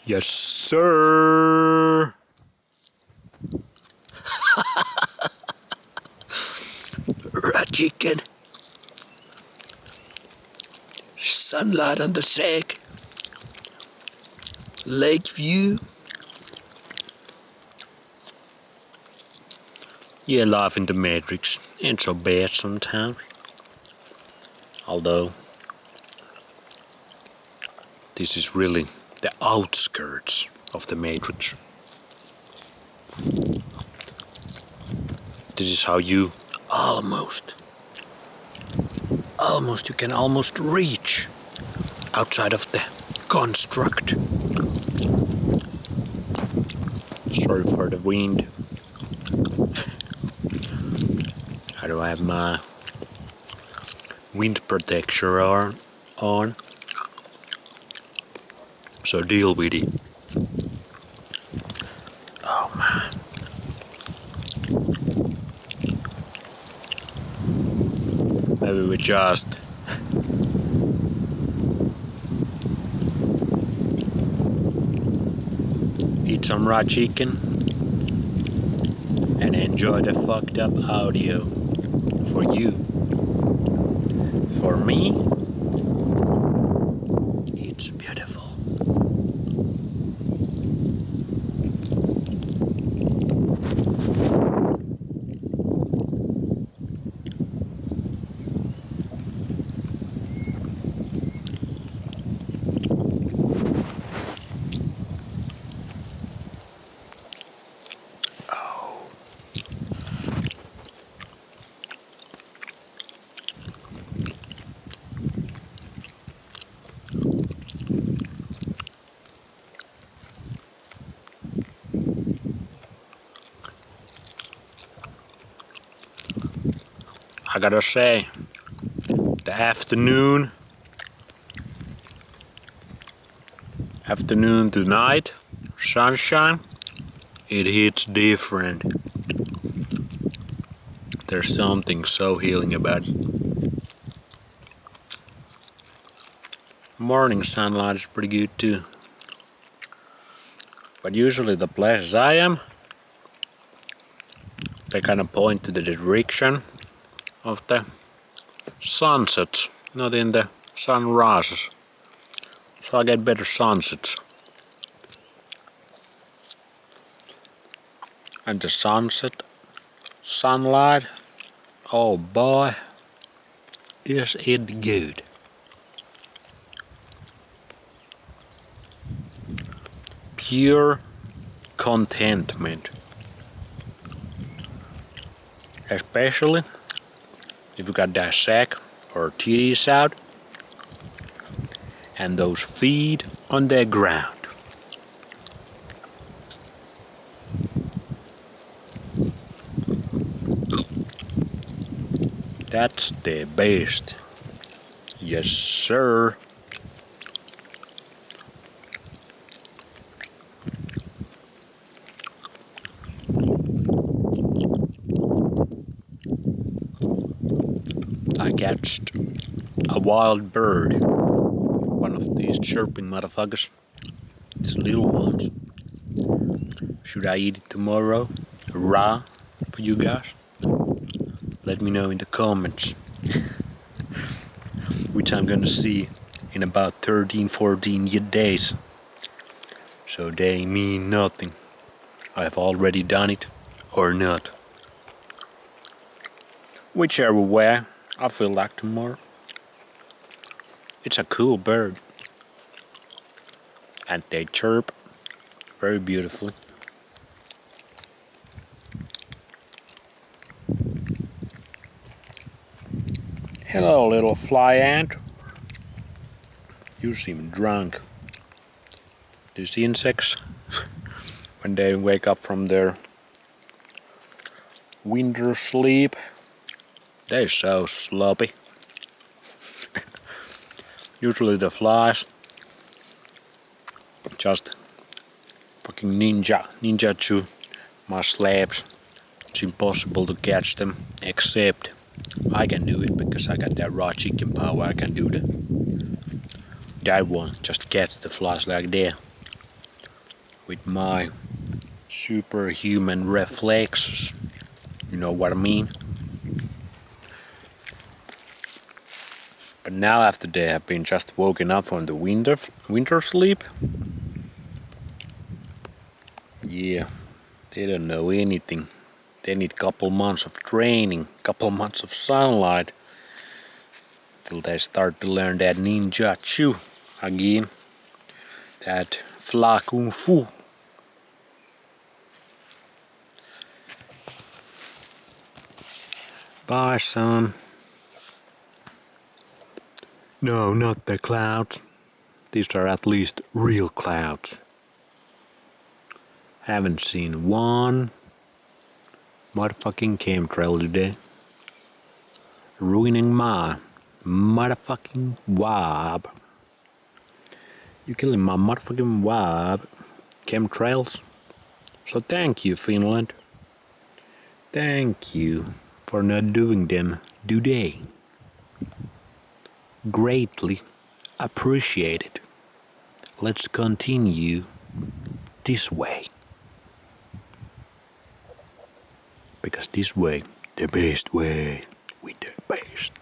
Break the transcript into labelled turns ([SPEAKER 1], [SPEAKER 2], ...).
[SPEAKER 1] Yes, sir. Raw chicken. Sunlight on the sack. Lake view. Yeah, life in the Matrix ain't so bad sometimes. Although, this is really the outskirts of the Matrix. This is how you you can almost reach outside of the construct. Sorry for the wind. How do I have my wind protection on? So deal with it. Oh man. Maybe we just eat some raw chicken and enjoy the fucked up audio for you. For me, it's beautiful. I gotta say, the afternoon to night, sunshine, it hits different. There's something so healing about it. Morning sunlight is pretty good too. But usually the places I am, they kind of point to the direction of the sunsets, not in the sunrises. So I get better sunsets. And the sunlight, oh boy, is it good. Pure contentment. Especially if you got that sack or titties out and those feet on the ground. That's the best. Yes, sir. I catched a wild bird. One of these chirping motherfuckers. It's little ones. Should I eat it tomorrow? Raw for you guys? Let me know in the comments. Which I'm gonna see in about 13-14 days. So they mean nothing. I've already done it or not. Whichever way, I feel like tomorrow. It's a cool bird. And they chirp very beautifully. Hello, little fly ant. You seem drunk. These insects, when they wake up from their winter sleep, they're so sloppy. Usually the flies just fucking ninjutsu my slabs. It's impossible to catch them, except I can do it because I got that raw chicken power. I can do that one, just catch the flies like that. with my superhuman reflexes. You know what I mean? But now after they have been just woken up from the winter sleep, yeah, they don't know anything. They need couple months of training, couple months of sunlight, till they start to learn that ninjutsu again, that fla kung fu. Bye, son. No, not the clouds. These are at least real clouds. Haven't seen one motherfucking chemtrail today. Ruining my motherfucking vibe. You killing my motherfucking vibe. Chemtrails. So thank you, Finland. Thank you for not doing them today. Greatly appreciated. Let's continue this way. Because this way, the best way, with the best.